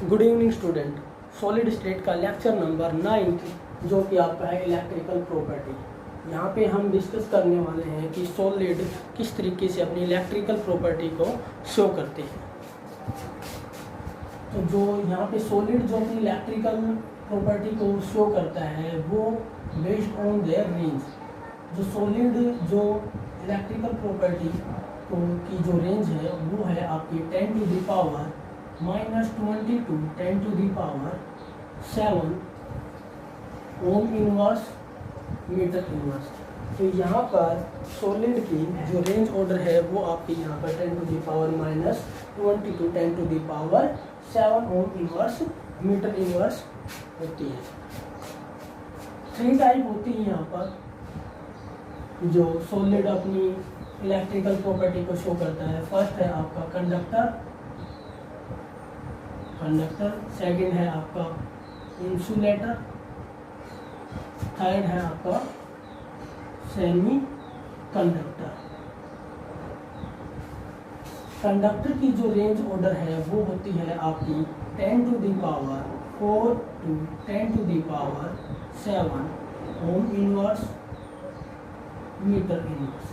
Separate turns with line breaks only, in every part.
Good evening student. Solid state का lecture number 9 जो कि आपका है इलेक्ट्रिकल प्रॉपर्टी। यहाँ पे हम डिस्कस करने वाले हैं कि सॉलिड किस तरीके से अपनी इलेक्ट्रिकल प्रॉपर्टी को शो करते हैं। तो जो यहाँ पे सॉलिड जो अपनी इलेक्ट्रिकल प्रॉपर्टी को शो करता है वो बेस्ड ऑन देयर रेंज। जो सॉलिड जो इलेक्ट्रिकल प्रॉपर्टी की जो रेंज है वो है आपकी 10 to the power -22 10 to the power 7 ohm inverse metre inverse. तो यहाँ पर सॉलिड की जो रेंज ऑर्डर है वो आपकी यहाँ पर 10 to the power -22 10 to the power 7 ohm inverse metre inverse होती है। 3 टाइप होती है यहाँ पर जो सॉलिड अपनी इलेक्ट्रिकल प्रॉपर्टी को शो करता है। फर्स्ट है आपका कंडक्टर, सेकंड है आपका इंसुलेटर, थर्ड है आपका सेमी कंडक्टर। कंडक्टर की जो रेंज ऑर्डर है वो होती है आपकी 10 to the power 4 to 10 to the power 7 ohm inverse metre inverse.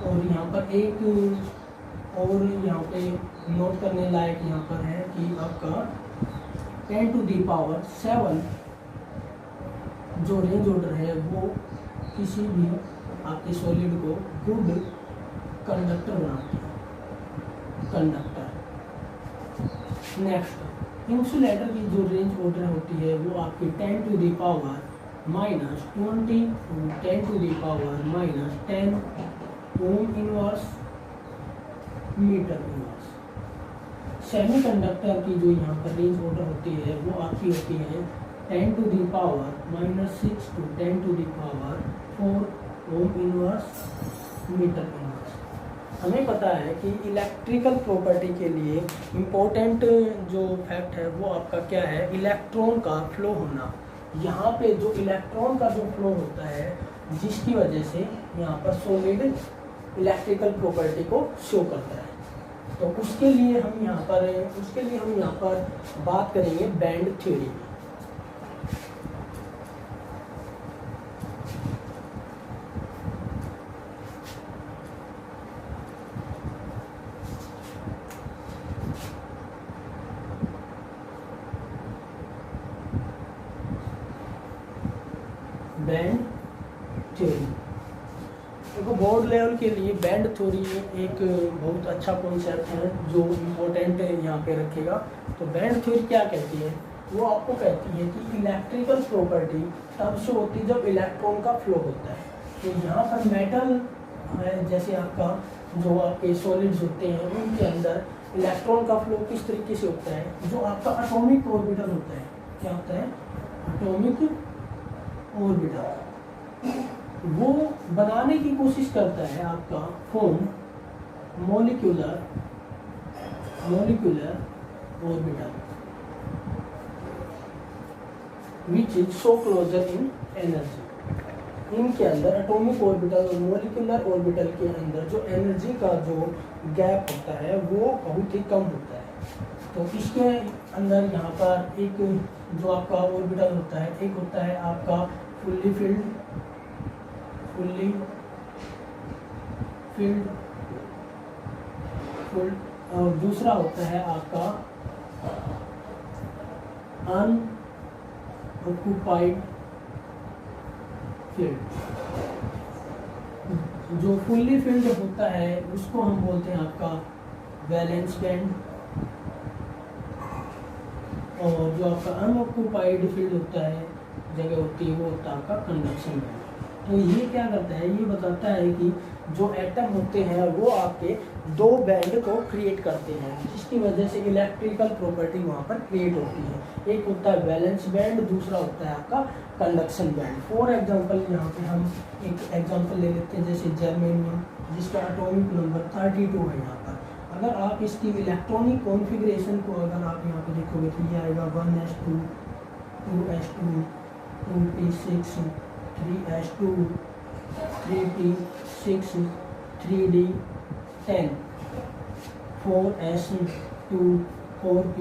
और यहाँ पर एक और यहाँ पे नोट करने लायक यहाँ पर है कि आपका 10 to the power 7 जो रेंज ऑर्डर है वो किसी भी आपके सॉलिड को गुड कंडक्टर बनाती है। कंडक्टर। नेक्स्ट इंसुलेटर की जो रेंज ऑर्डर होती है वो आपकी 10 to the power -20 to 10 to the power -10 ohm inverse metre inverse. Semiconductor की जो यहाँ पर रेंज ऑर्डर होती है वो आपकी होती है 10 to the power -6 to 10 to the power 4 ohm inverse metre inverse. हमें पता है कि इलेक्ट्रिकल प्रॉपर्टी के लिए इम्पोर्टेंट जो फैक्ट है वो आपका क्या है, इलेक्ट्रॉन का फ्लो होना। यहाँ पे जो इलेक्ट्रॉन का जो फ्लो होता है जिसकी वजह से यहाँ पर सॉलिड इलेक्ट्रिकल प्रॉपर्टी को शो करता है। तो उसके लिए हम यहाँ पर बात करेंगे बैंड थ्योरी। बैंड थ्योरी देखो, बोर्ड लेवल के लिए बैंड थ्योरी एक बहुत अच्छा कॉन्सेप्ट है जो इम्पोर्टेंट यहाँ पे रखेगा। तो बैंड थ्योरी क्या कहती है, वो आपको कहती है कि इलेक्ट्रिकल प्रॉपर्टी तब से होती है जब इलेक्ट्रॉन का फ्लो होता है। तो यहाँ पर मेटल है, जैसे आपका जो आपके सॉलिड्स होते हैं उनके अंदर इलेक्ट्रॉन का फ्लो किस तरीके से होता है। जो आपका एटॉमिक ऑर्बिटल होता है, क्या होता है, एटॉमिक ऑर्बिटल, वो बनाने की कोशिश करता है आपका form molecular orbital which is so closer in energy. इनके अंदर एटॉमिक ऑर्बिटल और मॉलिक्यूलर ऑर्बिटल के अंदर जो एनर्जी का जो गैप होता है वो बहुत ही कम होता है। तो इसके अंदर यहाँ पर एक जो आपका ऑर्बिटल होता है, एक होता है आपका फुल्ली फिल्ड और दूसरा होता है आपका अनऑक्युपाइड फील्ड। जो फुल्ली फिल्ड होता है उसको हम बोलते हैं आपका वैलेंस बैंड, और जो आपका अनऑक्युपाइड फील्ड होता है, जगह होती है, वो होता है आपका कंडक्शन बैंड। तो ये क्या करता है, ये बताता है कि जो एटम होते हैं वो आपके दो बैंड को क्रिएट करते हैं जिसकी वजह से इलेक्ट्रिकल प्रॉपर्टी वहाँ पर क्रिएट होती है। एक होता है वैलेंस बैंड, दूसरा होता है आपका कंडक्शन बैंड। फॉर एग्जांपल यहाँ पे हम एक एग्जांपल ले लेते हैं, जैसे जर्मेनियम जिसका एटॉमिक नंबर 32 है। यहाँ पर अगर आप इसकी इलेक्ट्रॉनिक कॉन्फ़िगरेशन को अगर आप यहाँ पे देखोगे तो ये आएगा 1s2 2s2 2p6 3s2 3p6 3d10 4s2 4p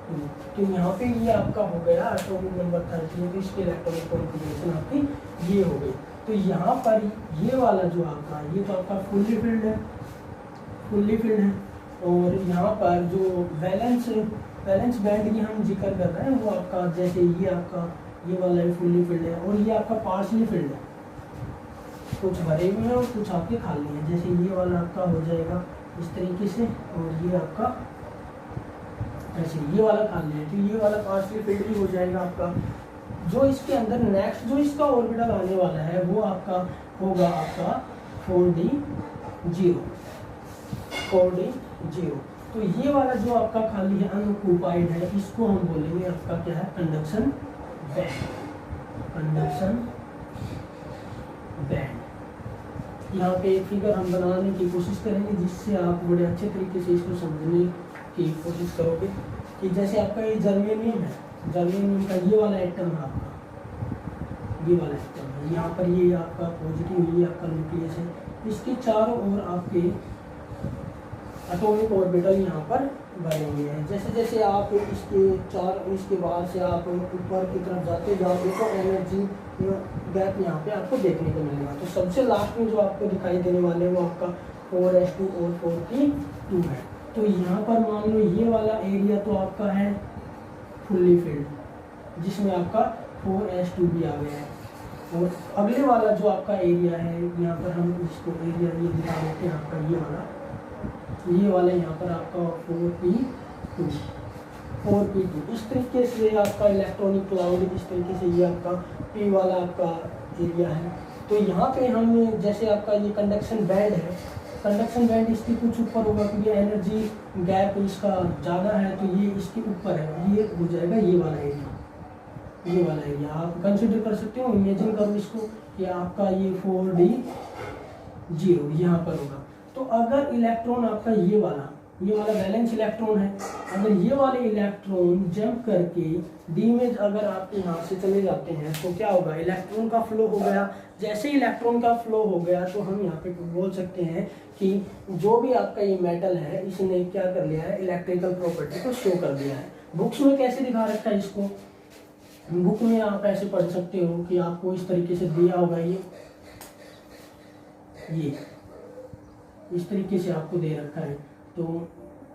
तो यहाँ पे ये आपका हो गया एटॉमिक नंबर 13, तो इसके इलेक्ट्रॉनिक कॉन्फ़िगरेशन आपकी ये हो गई। तो यहाँ पर ये वाला जो आपका, ये तो आपका फुल्ली फिल्ड है, फुल्ली फिल्ड है। और यहाँ पर जो वैलेंस बैंड की हम जिक्र कर रहे हैं वो आपका, जैसे ये आपका ये वाला है फुल्ली फिल्ड है, और ये आपका पार्शली फिल्ड है, कुछ भरे हुए हैं और कुछ आपके खाली हैं। जैसे ये वाला आपका हो जाएगा इस तरीके से, और ये आपका ऐसे ये वाला खाली है, तो ये वाला पार्शली फिल्ड भी हो जाएगा आपका। जो इसके अंदर नेक्स्ट जो इसका ऑर्बिटल आने वाला है वो आपका होगा आपका 4d0। तो ये वाला जो आपका खाली है अनऑक्युपाइड है, इसको हम बोलेंगे आपका क्या है, कंडक्शन बैंड। यहाँ पे एक फिगर हम बनाने की कोशिश करेंगे जिससे आप बड़े अच्छे तरीके से इसको समझने की कोशिश करोगे कि जैसे आपका ये जर्मेनियम है, जर्मेनियम का ये वाला एटम है आपका, ये वाला एटम है, यहाँ पर ये आपका पॉजिटिव, ये आपका न्यूक्लियस है, इसके चारों ओर आपके एटॉमिक ऑर्बिटल यहाँ पर बने हुए हैं। जैसे जैसे आप इसके बाद से आप ऊपर की तरफ जाते जाओगे तो एनर्जी गैप यहाँ पे आपको देखने को मिलेगा। तो सबसे लास्ट में जो आपको दिखाई देने वाले वो आपका 4s2 और 4p2 है। तो यहाँ पर मान लो ये वाला एरिया तो आपका है फुल्ली फिल्ड, जिसमें आपका 4s2 भी आ गया है, और अगले वाला जो आपका एरिया है, यहाँ पर हम इसको एरिया ये दिखा देते हैं आपका ये वाला यहाँ पर आपका 4p2 इस तरीके से आपका इलेक्ट्रॉनिक क्लाउड, इस तरीके से ये आपका p वाला आपका एरिया है। तो यहाँ पे हम जैसे आपका ये कंडक्शन बैंड है, कंडक्शन बैंड इसके कुछ ऊपर होगा क्योंकि एनर्जी गैप इसका ज़्यादा है, तो ये इसके ऊपर है, ये हो जाएगा ये वाला एरिया आप कंसिडर कर सकते हो। इमेजिन करो इसको कि आपका ये 4d0 यहाँ पर होगा। तो अगर इलेक्ट्रॉन आपका ये वाला वैलेंस इलेक्ट्रॉन है, अगर ये वाले इलेक्ट्रॉन जंप करके डी में अगर आप यहाँ से चले जाते हैं तो क्या होगा, इलेक्ट्रॉन का फ्लो हो गया। जैसे इलेक्ट्रॉन का फ्लो हो गया तो हम यहाँ पे बोल सकते हैं कि जो भी आपका ये मेटल है इसने क्या कर लिया है, इलेक्ट्रिकल प्रॉपर्टी को शो कर दिया है। बुक्स में कैसे दिखा रखा है इसको, बुक में आप ऐसे पढ़ सकते हो कि आपको इस तरीके से दिया होगा, ये इस तरीके से आपको दे रखा है। तो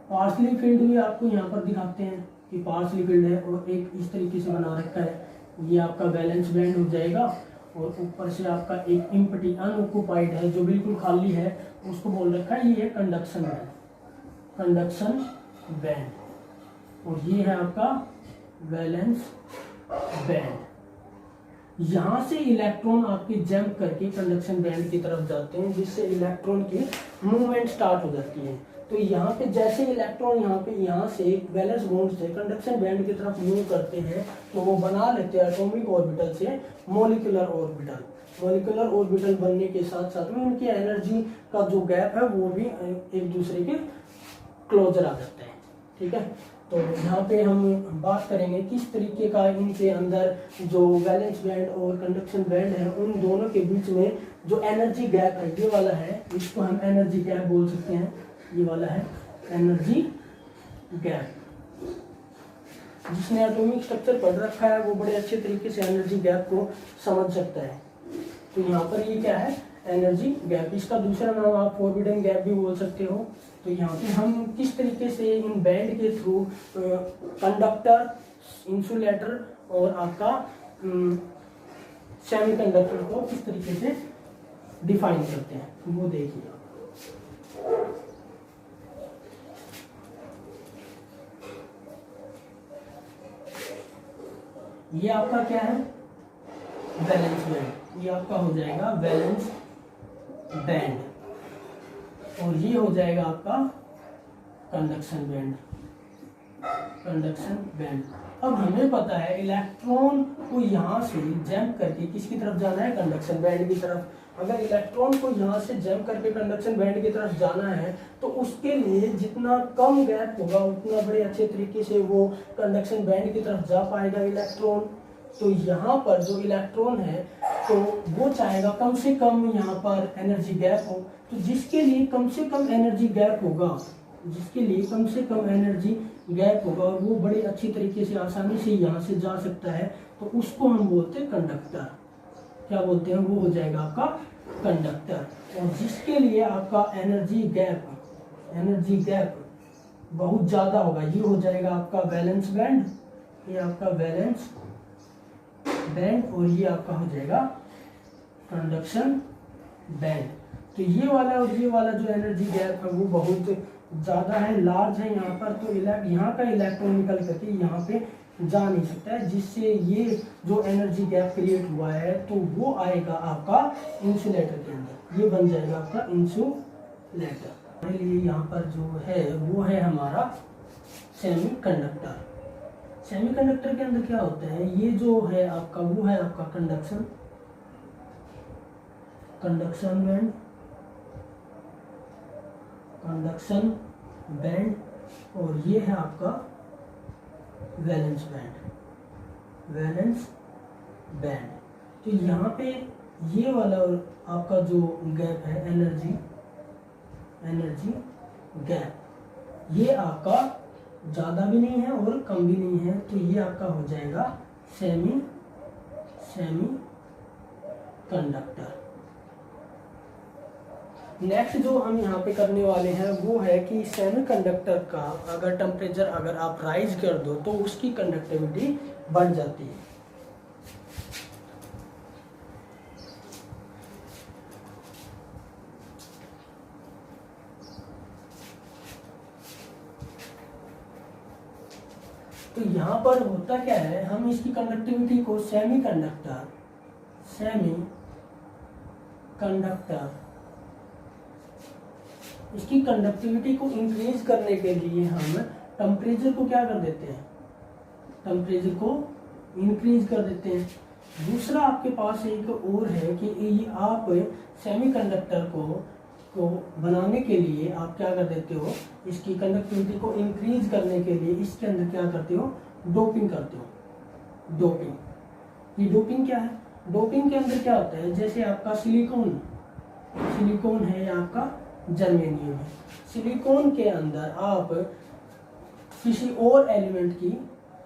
पार्शली फील्ड भी आपको यहाँ पर दिखाते हैं कि पार्शली फील्ड है, और एक इस तरीके से बना रखा है, ये आपका बैलेंस बैंड हो जाएगा। और ऊपर से आपका एक एम्प्टी अनऑक्युपाइड है जो बिल्कुल खाली है, उसको बोल रखा है ये कंडक्शन बैंड, और ये है आपका वैलेंस बैंड। यहाँ से इलेक्ट्रॉन आपके जंप करके कंडक्शन बैंड की तरफ जाते हैं, जिससे इलेक्ट्रॉन की मूवमेंट स्टार्ट हो जाती है। तो यहाँ पे जैसे इलेक्ट्रॉन यहाँ से वैलेंस बॉन्ड से कंडक्शन बैंड की तरफ मूव करते हैं तो वो बना लेते हैं एटॉमिक ऑर्बिटल से मॉलिक्यूलर ऑर्बिटल बनने के साथ साथ में उनकी एनर्जी का जो गैप है वो भी एक दूसरे के क्लोजर आ जाता है। ठीक है, तो यहाँ पे हम बात करेंगे किस तरीके का इनके अंदर जो वैलेंस बैंड और कंडक्शन बैंड है उन दोनों के बीच में जो एनर्जी गैप है, ये वाला है, इसको हम एनर्जी गैप बोल सकते हैं। ये वाला है एनर्जी गैप। जिसने एटॉमिक स्ट्रक्चर पढ़ रखा है वो बड़े अच्छे तरीके से एनर्जी गैप को समझ सकता है। तो यहाँ पर ये क्या है, एनर्जी गैप। इसका दूसरा नाम आप फॉरबिडन गैप भी बोल सकते हो। तो यहाँ पे हम किस तरीके से इन बैंड के थ्रू कंडक्टर, इंसुलेटर और आपका सेमीकंडक्टर को किस तरीके से डिफाइन करते हैं वो देखिए। ये आपका क्या है, वैलेंस बैंड। ये आपका हो जाएगा वैलेंस बैंड, और ये हो जाएगा आपका कंडक्शन बैंड। अब हमें पता है इलेक्ट्रॉन को यहाँ से जंप करके किसकी तरफ जाना है, कंडक्शन बैंड की तरफ। अगर इलेक्ट्रॉन को यहाँ से जंप करके कंडक्शन बैंड की तरफ जाना है तो उसके लिए जितना कम गैप होगा उतना बड़े अच्छे तरीके से वो कंडक्शन बैंड की तरफ जा पाएगा इलेक्ट्रॉन। तो यहाँ पर जो इलेक्ट्रॉन है तो वो चाहेगा कम से कम यहाँ पर एनर्जी गैप हो। तो जिसके लिए कम से कम एनर्जी गैप होगा जिसके लिए कम से कम एनर्जी गैप होगा और वो बड़े अच्छी तरीके से आसानी से यहाँ से जा सकता है, तो उसको हम बोलते हैं कंडक्टर। क्या बोलते हैं? वो हो जाएगा आपका कंडक्टर। और जिसके लिए आपका एनर्जी गैप बहुत ज़्यादा होगा, ये हो जाएगा आपका वैलेंस बैंड, ये आपका वैलेंस बैंड, और ये आपका हो जाएगा कंडक्शन बैंड। तो ये वाला और ये वाला जो एनर्जी गैप है वो बहुत ज़्यादा है, लार्ज है यहाँ पर, तो यहाँ का इलेक्ट्रॉन निकल करके यहाँ पे जा नहीं सकता है, जिससे ये जो एनर्जी गैप क्रिएट हुआ है तो वो आएगा आपका इंसुलेटर के अंदर, ये बन जाएगा आपका इंसुलेटर। हमारे लिए यहाँ पर जो है वो है हमारा सेमीकंडक्टर। सेमीकंडक्टर के अंदर क्या होता है? ये जो है आपका वो है आपका कंडक्शन बैंड, और ये है आपका वैलेंस बैंड। तो यहाँ पे ये वाला आपका जो गैप है एनर्जी गैप, ये आपका ज़्यादा भी नहीं है और कम भी नहीं है, तो ये आपका हो जाएगा सेमी कंडक्टर। नेक्स्ट जो हम यहाँ पे करने वाले हैं वो है कि सेमीकंडक्टर का अगर टेम्परेचर अगर आप राइज कर दो तो उसकी कंडक्टिविटी बढ़ जाती है। तो यहाँ पर होता क्या है, हम इसकी कंडक्टिविटी को सेमीकंडक्टर इसकी कंडक्टिविटी को इंक्रीज करने के लिए हम टेम्परेचर को क्या कर देते हैं? टेम्परेचर को इंक्रीज कर देते हैं। दूसरा आपके पास एक और है कि आप सेमीकंडक्टर को बनाने के लिए आप क्या कर देते हो? इसकी कंडक्टिविटी को इंक्रीज करने के लिए इसके अंदर क्या करते हो? डोपिंग करते हो। डोपिंग, ये डोपिंग क्या है? डोपिंग के अंदर क्या होता है? जैसे आपका सिलिकॉन है, आपका जर्मेनियम है। सिलिकॉन के अंदर आप किसी और एलिमेंट की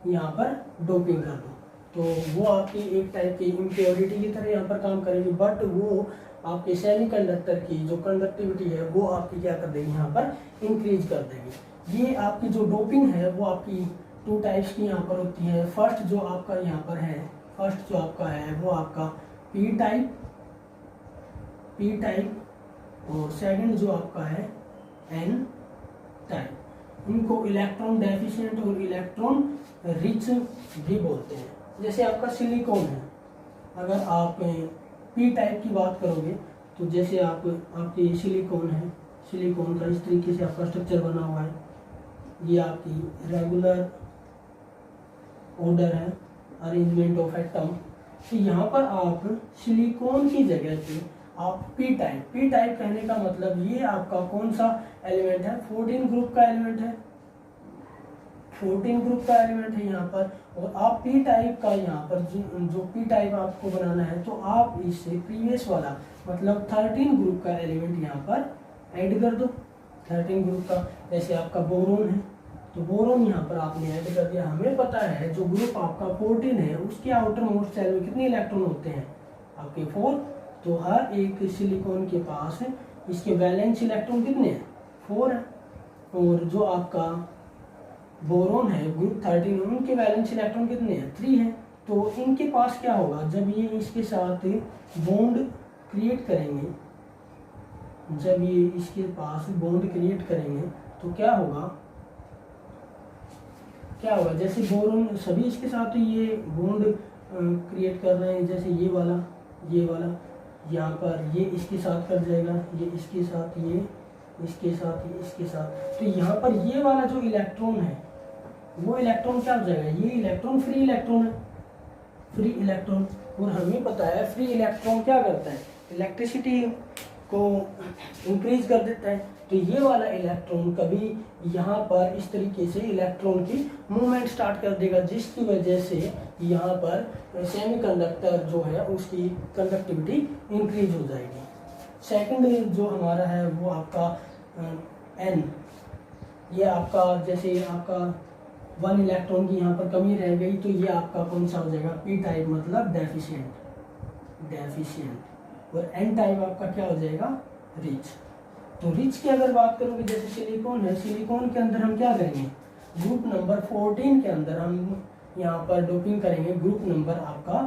यहाँ पर डोपिंग कर दो तो वो आपकी एक टाइप की इम्प्योरिटी की तरह यहाँ पर काम करेगी, बट वो आपके सेमीकंडक्टर की जो कंडक्टिविटी है वो आपकी क्या कर देगी? यहाँ पर इंक्रीज कर देगी। ये आपकी जो डोपिंग है वो आपकी 2 टाइप्स की यहाँ पर होती है। फर्स्ट जो आपका यहाँ पर है, वो आपका पी टाइप, और सेकंड जो आपका है एन टाइप। इनको इलेक्ट्रॉन डेफिशिएंट और इलेक्ट्रॉन रिच भी बोलते हैं। जैसे आपका सिलिकॉन है, अगर आप पी टाइप की बात करोगे तो जैसे आपकी सिलिकॉन है, सिलिकॉन का इस तरीके से आपका स्ट्रक्चर बना हुआ है, ये आपकी रेगुलर ऑर्डर है, अरेंजमेंट ऑफ एटम। तो यहाँ पर आप सिलिकॉन की जगह पे आप पी टाइप कहने का मतलब ये आपका कौन सा एलिमेंट है? 14 ग्रुप का एलिमेंट है, 14 ग्रुप का एलिमेंट है यहाँ पर। और आप पी टाइप का यहाँ पर जो पी टाइप आपको बनाना है तो आप इससे प्रीवियस वाला मतलब 13 ग्रुप का एलिमेंट यहाँ पर ऐड कर दो। 13 ग्रुप का, जैसे आपका बोरोन है तो बोरोन यहाँ पर आपने ऐड कर दिया। हमें पता है जो ग्रुप आपका 14 है उसके आउटर मोस्ट शेल में कितने इलेक्ट्रॉन होते हैं? आपके 4। तो हर एक सिलिकॉन के पास इसके वैलेंस इलेक्ट्रॉन कितने हैं? 4 है। और जो आपका बोरोन है ग्रुप 13, उनके वैलेंस इलेक्ट्रॉन कितने हैं? 3 है। तो इनके पास क्या होगा? जब ये इसके साथ बॉन्ड क्रिएट करेंगे, तो क्या होगा? जैसे बोरोन सभी इसके साथ ये बॉन्ड क्रिएट कर रहे हैं, जैसे ये वाला यहाँ पर ये इसके साथ कर जाएगा, ये इसके साथ, ये इसके साथ, ये इसके साथ। तो यहाँ पर ये वाला जो इलेक्ट्रॉन है वो इलेक्ट्रॉन क्या हो जाएगा? ये इलेक्ट्रॉन फ्री इलेक्ट्रॉन है, फ्री इलेक्ट्रॉन। और हमें पता है फ्री इलेक्ट्रॉन क्या करता है? इलेक्ट्रिसिटी को इंक्रीज कर देता है। तो ये वाला इलेक्ट्रॉन कभी यहाँ पर इस तरीके से इलेक्ट्रॉन की मूवमेंट स्टार्ट कर देगा, जिसकी वजह से यहाँ पर सेमीकंडक्टर जो है उसकी कंडक्टिविटी इंक्रीज हो जाएगी। सेकंड जो हमारा है वो आपका ये आपका जैसे आपका 1 इलेक्ट्रॉन की यहाँ पर कमी रह गई तो ये आपका कौन सा हो जाएगा, पी टाइप मतलब डेफिशिएंट। और एन टाइप आपका क्या हो जाएगा, रिच। तो रिच की अगर बात करोगे जैसे सिलिकॉन है, सिलिकॉन के अंदर हम क्या करेंगे, ग्रुप नंबर 14 के अंदर हम यहाँ पर डोपिंग करेंगे, ग्रुप नंबर आपका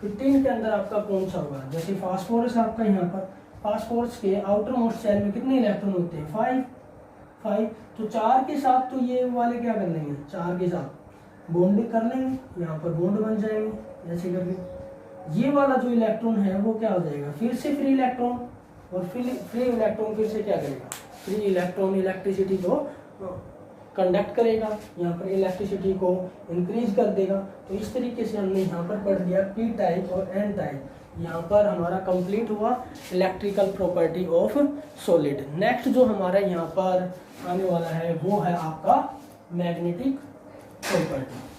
15 के अंदर आपका कौन सा होगा, जैसे फास्फोरस आपका यहाँ पर, फास्फोरस के आउटर मोस्ट शेल में कितने इलेक्ट्रॉन होते हैं, 5। तो 4 के साथ तो ये वाले क्या कर लेंगे, 4 के साथ बॉन्ड कर लेंगे, यहाँ पर बॉन्ड बन जाएंगे ऐसे करके। ये वाला जो इलेक्ट्रॉन है वो क्या हो जाएगा, फिर से फ्री इलेक्ट्रॉन, और फ्री इलेक्ट्रॉन फिर से क्या करेगा, फ्री इलेक्ट्रॉन इलेक्ट्रिसिटी को कंडक्ट करेगा, यहाँ पर इलेक्ट्रिसिटी को इंक्रीज कर देगा। तो इस तरीके से हमने यहाँ पर पढ़ दिया पी टाइप और एन टाइप। यहाँ पर हमारा कंप्लीट हुआ electrical property of solid. Next जो हमारा यहाँ पर आने वाला है वो है आपका मैग्नेटिक प्रॉपर्टी।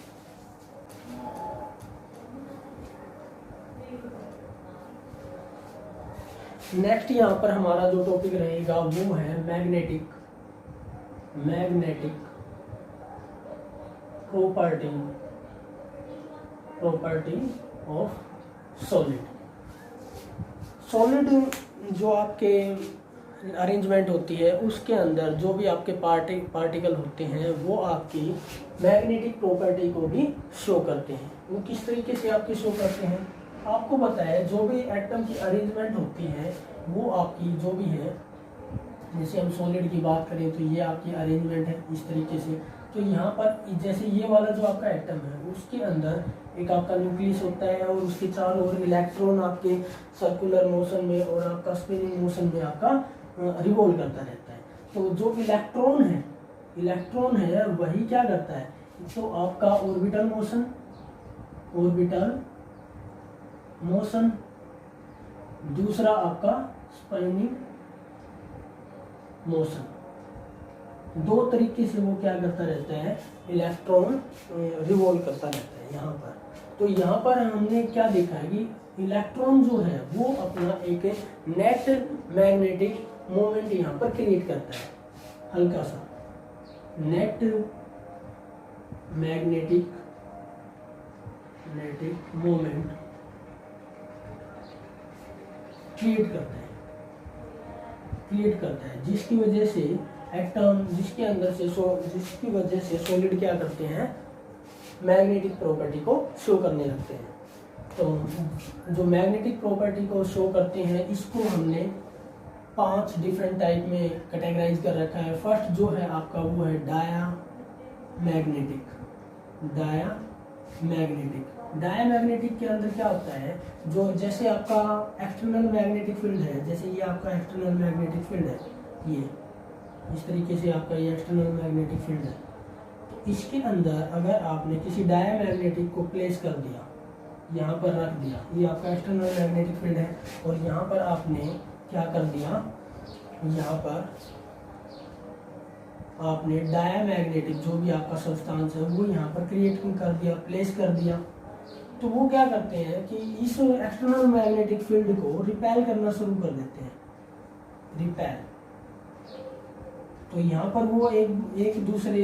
नेक्स्ट यहाँ पर हमारा जो टॉपिक रहेगा वो है मैग्नेटिक प्रॉपर्टी ऑफ सॉलिड जो आपके अरेंजमेंट होती है उसके अंदर जो भी आपके पार्टिकल होते हैं वो आपकी मैग्नेटिक प्रॉपर्टी को भी शो करते हैं। वो किस तरीके से आपकी शो करते हैं, आपको पता है जो भी एटम की अरेंजमेंट होती है वो आपकी जो भी है, जैसे हम सॉलिड की बात करें तो ये आपकी अरेंजमेंट है इस तरीके से। तो यहाँ पर जैसे ये वाला जो आपका एटम है उसके अंदर एक आपका न्यूक्लियस होता है और उसके चारों ओर इलेक्ट्रॉन आपके सर्कुलर मोशन में और आपका स्पिनिंग मोशन में आपका रिवॉल्व करता रहता है। तो जो इलेक्ट्रॉन है वही क्या करता है, तो आपका ऑर्बिटल मोशन, दूसरा आपका स्पिनिंग मोशन, दो तरीके से वो क्या करता रहता है, इलेक्ट्रॉन रिवॉल्व करता रहता है यहाँ पर। तो यहाँ पर हमने क्या देखा है कि इलेक्ट्रॉन जो है वो अपना एक नेट मैग्नेटिक मोमेंट यहाँ पर क्रिएट करता है, हल्का सा नेट मैग्नेटिक मोमेंट क्रिएट करता है जिसकी वजह से एटम जिसकी वजह से सॉलिड क्या करते हैं, मैग्नेटिक प्रॉपर्टी को शो करने लगते हैं। तो जो मैग्नेटिक प्रॉपर्टी को शो करते हैं इसको हमने 5 डिफरेंट टाइप में कैटेगराइज कर रखा है। फर्स्ट जो है आपका वो है डायामैग्नेटिक के अंदर क्या होता है, जो जैसे आपका एक्सटर्नल मैग्नेटिक फील्ड है, जैसे ये आपका एक्सटर्नल मैग्नेटिक फील्ड है, ये इस तरीके से आपका ये एक्सटर्नल मैग्नेटिक फील्ड है। तो इसके अंदर अगर आपने किसी डायामैग्नेटिक को प्लेस कर दिया, यहाँ पर रख दिया, ये आपका एक्सटर्नल मैग्नेटिक फील्ड है, और यहाँ पर आपने क्या कर दिया, यहाँ पर आपने डायामैग्नेटिक जो भी आपका सब्सटेंस है वो यहाँ पर क्रिएट कर दिया, प्लेस कर दिया। तो वो क्या करते हैं कि इस एक्सटर्नल मैग्नेटिक फील्ड को रिपेल करना शुरू कर देते हैं, रिपेल। तो यहाँ पर वो एक दूसरे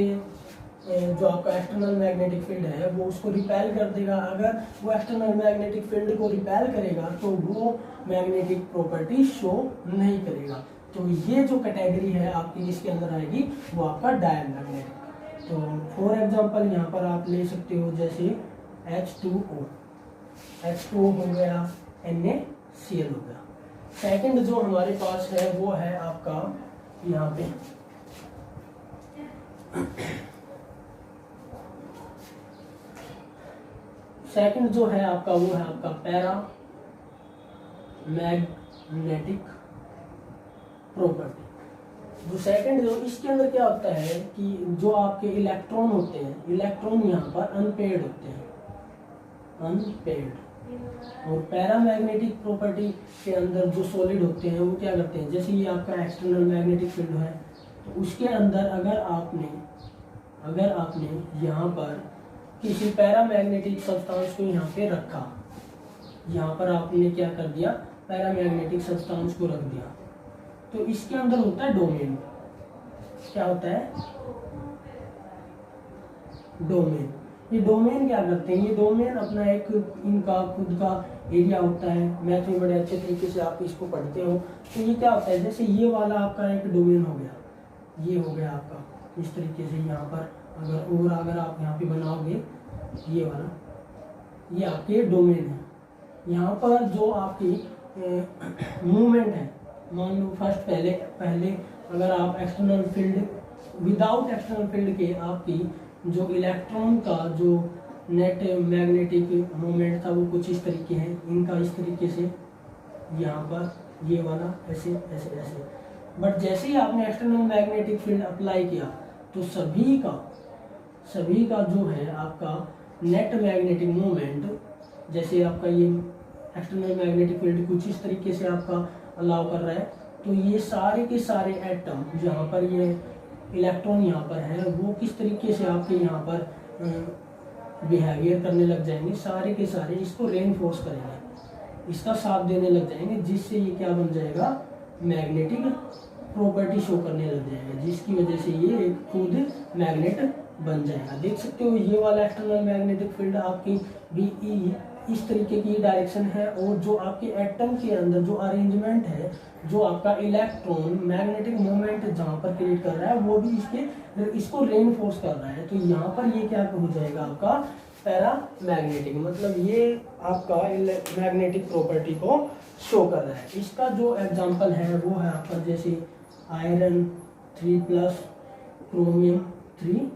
जो आपका एक्सटर्नल मैग्नेटिक फील्ड है वो उसको रिपेल कर देगा। अगर वो एक्सटर्नल मैग्नेटिक फील्ड को रिपेल करेगा तो वो मैग्नेटिक प्रॉपर्टी शो नहीं करेगा। तो ये जो कैटेगरी है आपकी इसके अंदर आएगी वो आपका डायामैग्नेटिक। तो फॉर एग्जांपल यहाँ पर आप ले सकते हो जैसे H2O हो गया, NaCl हो गया। सेकंड जो हमारे पास है वो है आपका यहाँ पे सेकंड जो है आपका वो है आपका पैरामैग्नेटिक प्रॉपर्टी। जो सेकंड जो इसके अंदर क्या होता है कि जो आपके इलेक्ट्रॉन होते हैं, इलेक्ट्रॉन यहाँ पर अनपेयर्ड होते हैं, और पैरामैग्नेटिक प्रॉपर्टी के अंदर जो सॉलिड होते हैं वो क्या करते हैं, जैसे ये आपका एक्सटर्नल मैग्नेटिक फील्ड है तो उसके अंदर अगर आपने यहाँ पर किसी पैरामैग्नेटिक सब्सटेंस को यहाँ पे रखा, यहाँ पर आपने क्या कर दिया, पैरामैग्नेटिक सब्सटेंस को रख दिया, तो इसके अंदर होता है डोमेन। क्या होता है? डोमेन। ये डोमेन क्या करते हैं? ये डोमेन अपना एक इनका खुद का एरिया होता है। मैथ में बड़े अच्छे तरीके से आप इसको पढ़ते हो। तो ये क्या होता है, जैसे ये वाला आपका एक डोमेन हो गया, ये हो गया आपका इस तरीके से। यहाँ पर अगर आप यहाँ पे बनाओगे ये वाला, ये आपके डोमेन है। यहाँ पर जो आपकी मूवमेंट है, मान लो फर्स्ट पहले अगर आप external field, without external field के आपकी जो इलेक्ट्रॉन का जो नेट मैग्नेटिक मोमेंट था वो कुछ इस तरीके है, इनका इस तरीके से, यहाँ पर ये वाला ऐसे ऐसे ऐसे। बट जैसे ही आपने एक्सटर्नल मैग्नेटिक फील्ड अप्लाई किया तो सभी का जो है आपका नेट मैग्नेटिक मोमेंट, जैसे आपका ये एक्सटर्नल मैग्नेटिक फील्ड कुछ इस तरीके से आपका अलाउ कर रहा है, तो ये सारे के सारे एटम जहाँ पर ये इलेक्ट्रॉन यहाँ पर है वो किस तरीके से आपके यहाँ पर बिहेवियर करने लग जाएंगे, सारे के सारे इसको रेनफोर्स करेंगे, इसका साथ देने लग जाएंगे, जिससे ये क्या बन जाएगा, मैग्नेटिक प्रॉपर्टी शो करने लग जाएगा, जिसकी वजह से ये एक खुद मैग्नेट बन जाएगा। देख सकते हो ये वाला एक्सटर्नल मैग्नेटिक फील्ड आपकी भी इस तरीके की डायरेक्शन है, और जो आपके एटम के अंदर जो अरेंजमेंट है, जो आपका इलेक्ट्रॉन मैग्नेटिक मोमेंट जहाँ पर क्रिएट कर रहा है वो भी इसको रेनफोर्स कर रहा है। तो यहाँ पर ये क्या हो जाएगा आपका पैरामैग्नेटिक, मतलब ये आपका मैग्नेटिक प्रॉपर्टी को शो कर रहा है। इसका जो एग्जांपल है वो है आपका जैसे आयरन 3+, क्रोमियम 3+।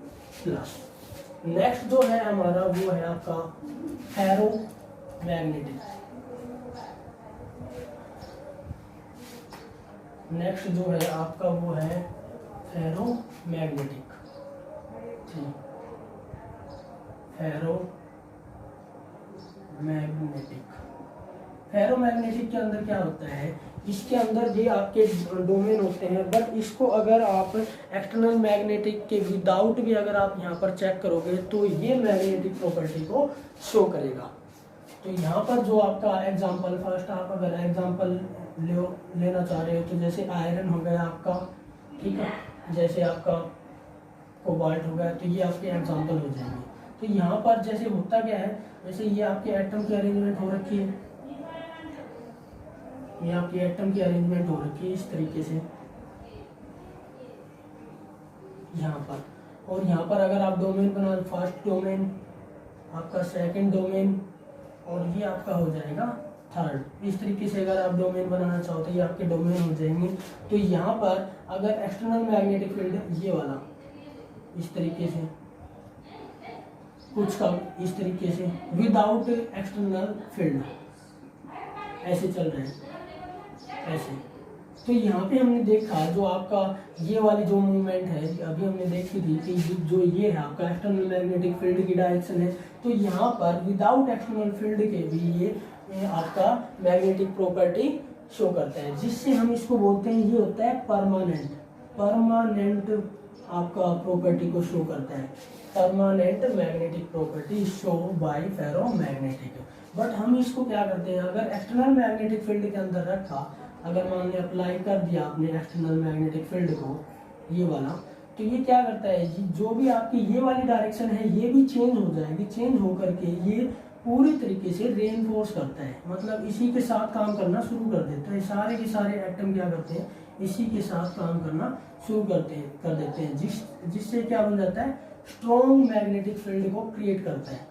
नेक्स्ट जो है हमारा वो है आपका फेरोमैग्नेटिक। नेक्स्ट जो है आपका वो है फेरोमैग्नेटिक। फेरोमैग्नेटिक के अंदर क्या होता है, इसके अंदर भी आपके डोमेन होते हैं, बट इसको अगर आप एक्सटर्नल मैग्नेटिक के विदाउट भी अगर आप यहाँ पर चेक करोगे तो ये मैग्नेटिक प्रॉपर्टी को शो करेगा। तो यहाँ पर जो आपका एग्जांपल, फर्स्ट आप अगर एग्जांपल लेना चाह रहे हो तो जैसे आयरन हो गया आपका, ठीक है, जैसे आपका कोबाल्ट हो गया, तो ये आपके एग्जांपल हो जाएंगे। तो यहाँ पर जैसे होता क्या है, जैसे ये आपके एटम की अरेंजमेंट हो रखी है, ये आपकी एटम की अरेंजमेंट हो रखी है इस तरीके से यहाँ पर, और यहाँ पर अगर आप डोमेन बना, फर्स्ट डोमेन आपका, सेकंड डोमेन, और ये आपका हो जाएगा थर्ड। इस तरीके से अगर आप डोमेन बनाना चाहो तो ये आपके डोमेन हो जाएंगे। तो यहाँ पर अगर एक्सटर्नल मैग्नेटिक फील्ड ये वाला इस तरीके से, कुछ का इस तरीके से, विदाउट एक्सटर्नल फील्ड ऐसे चल रहे हैं ऐसे, तो यहाँ पे हमने देखा जो आपका ये वाली जो मूवमेंट है अभी हमने देखी थी कि जो ये है आपका एक्सटर्नल मैग्नेटिक फील्ड की डायरेक्शन है, तो यहाँ पर विदाउट एक्सटर्नल फील्ड के भी ये आपका मैग्नेटिक प्रॉपर्टी शो करता है, जिससे हम इसको बोलते हैं, ये होता है परमानेंट आपका प्रॉपर्टी को शो करता है, permanent magnetic property show by ferromagnetic. But हम इसको क्या करते हैं, अगर एक्सटर्नल मैग्नेटिक फील्ड के अंदर रखा, अगर मान लिया अप्लाई कर दिया आपने एक्सटर्नल मैग्नेटिक फील्ड को ये वाला, तो ये क्या करता है जी, जो भी आपकी ये वाली डायरेक्शन है ये भी चेंज हो जाएगी, चेंज होकर के ये पूरी तरीके से रेनफोर्स करता है, मतलब इसी के साथ काम करना शुरू कर देता है। सारे के सारे एटम क्या करते हैं, इसी के साथ काम करना शुरू कर देते हैं, जिससे क्या बन जाता है, स्ट्रॉन्ग मैग्नेटिक फील्ड को क्रिएट करता है,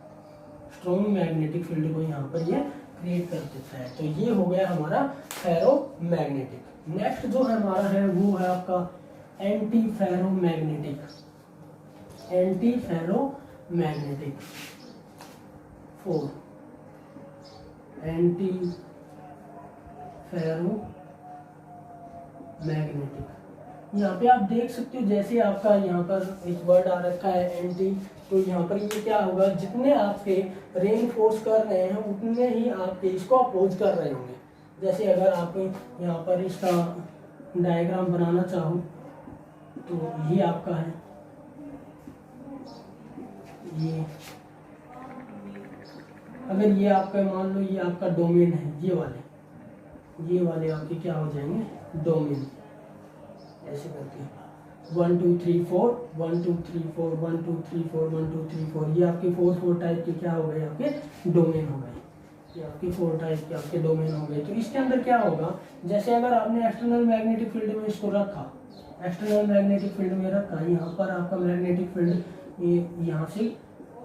स्ट्रॉन्ग मैग्नेटिक फील्ड को यहाँ पर ये क्रिएट कर देता है। तो ये हो गया हमारा फेरोमैग्नेटिक। नेक्स्ट जो हमारा है वो है आपका anti ferromagnetic. Anti ferromagnetic 4, anti ferromagnetic. यहाँ पे आप देख सकते हो, जैसे आपका यहाँ पर एक वर्ड आ रखा है एंटी, तो यहाँ पर ये क्या होगा, जितने आपके रेनफोर्स कर रहे हैं उतने ही आपके इसको अपोज कर रहे होंगे। जैसे अगर आप यहाँ पर इसका डायग्राम बनाना चाहो तो ये आपका है, ये अगर ये आपका मान लो ये आपका डोमेन है, ये वाले आपके क्या हो जाएंगे, डोमेन, ऐसे करके 1 2 3 4 1 2 3 4 1 2 3 4 1 2 3 4 ये आपके 4 टाइप के क्या हो गए, आपके डोमेन हो गए। ये आपके 4 टाइप के आपके डोमेन हो गए। तो इसके अंदर क्या होगा, जैसे अगर आपने एक्सटर्नल मैग्नेटिक फील्ड में इसको रखा, एक्सटर्नल मैग्नेटिक फील्ड में रखा, यहाँ पर आपका मैग्नेटिक फील्ड यहाँ से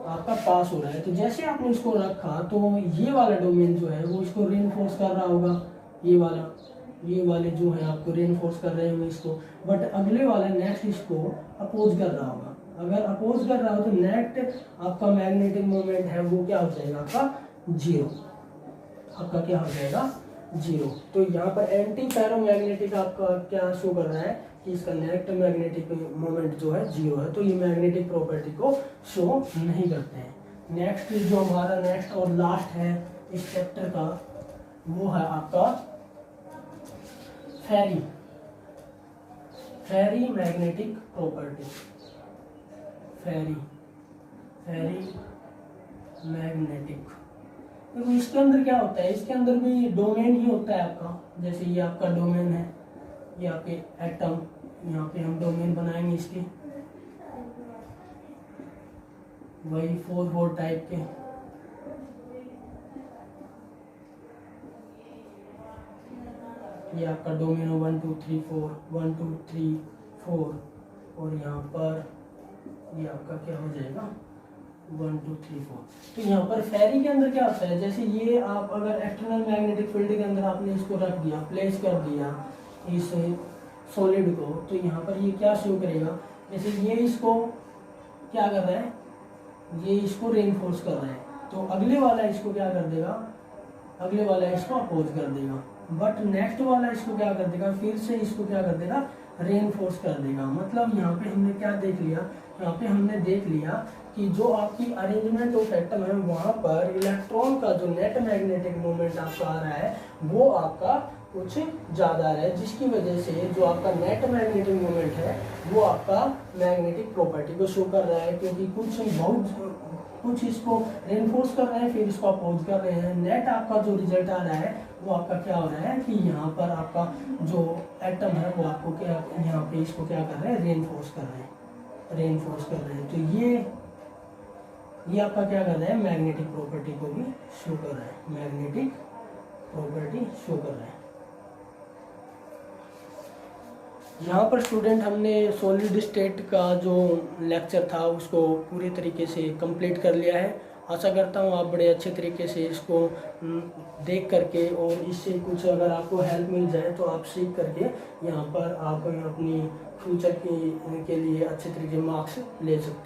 आपका पास हो रहा है, तो जैसे आपने इसको रखा तो ये वाला डोमेन जो है वो इसको रेनफोर्स कर रहा होगा, ये वाले जो है आपको रेनफोर्स कर रहे होंगे इसको, बट अगले वाला नेक्स्ट इसको अपोज कर रहा होगा। अगर अपोज कर रहा हो तो नेट आपका मैग्नेटिक मोमेंट है वो क्या हो जाएगा, आपका जीरो, आपका क्या हो जाएगा, जीरो। तो यहाँ पर एंटी पैरामैग्नेटिक आपका क्या शो कर रहा है कि इसका नेट मैग्नेटिक मोमेंट जो है जीरो है, तो ये मैग्नेटिक प्रॉपर्टी को शो नहीं करते हैं। नेक्स्ट जो हमारा नेक्स्ट और लास्ट है इस चैप्टर का वो है आपका फेरी मैग्नेटिक प्रॉपर्टी। फेरी मैग्नेटिक, तो इसके अंदर क्या होता है, इसके अंदर भी डोमेन ही होता है आपका, जैसे ये आपका डोमेन है, ये आपके एटम, यहाँ पे हम डोमेन बनाएंगे इसके वही 4 टाइप के। ये आपका डोमेन हो 1 2 3 4 1 2 3 4 और यहाँ पर ये आपका क्या हो जाएगा 1 2 3 4। तो यहाँ पर फेरी के अंदर क्या होता है, जैसे ये आप अगर एक्सटर्नल मैग्नेटिक फील्ड के अंदर आपने इसको रख दिया, प्लेस कर दिया इस सॉलिड को, तो यहाँ पर ये क्या शो करेगा, जैसे ये इसको क्या कर रहा है, ये इसको रेनफोर्स कर रहा है, तो अगले वाला इसको क्या कर देगा, अगले वाला इसको अपोज कर देगा, बट नेक्स्ट वाला इसको क्या कर देगा, फिर से इसको क्या कर देगा, रेनफोर्स कर देगा। मतलब यहाँ पे हमने क्या देख लिया, यहाँ पे हमने देख लिया कि जो आपकी अरेंजमेंट ऑफ एटम है वहाँ पर इलेक्ट्रॉन का जो नेट मैग्नेटिक मोमेंट आपका आ रहा है वो आपका कुछ ज़्यादा है, जिसकी वजह से जो आपका नेट मैग्नेटिक मोमेंट है वो आपका मैग्नेटिक प्रॉपर्टी को शो कर रहा है, क्योंकि कुछ इसको रेनफोर्स कर रहे हैं फिर इसको अपोज कर रहे हैं। नेट आपका जो रिजल्ट आ रहा है वो आपका क्या हो रहा है कि यहाँ पर आपका जो एटम है वो आपको क्या यहाँ पे इसको क्या कर रहे हैं, रेनफोर्स कर रहे हैं। तो ये आपका क्या कर रहा है, मैग्नेटिक प्रॉपर्टी को भी शो कर रहा है, मैग्नेटिक प्रॉपर्टी शो कर रहा है। यहाँ पर स्टूडेंट हमने सॉलिड स्टेट का जो लेक्चर था उसको पूरे तरीके से कंप्लीट कर लिया है। आशा करता हूँ आप बड़े अच्छे तरीके से इसको देख करके और इससे कुछ अगर आपको हेल्प मिल जाए तो आप सीख करके यहाँ पर आप अपनी फ्यूचर के लिए अच्छे तरीके मार्क्स ले सकते हैं।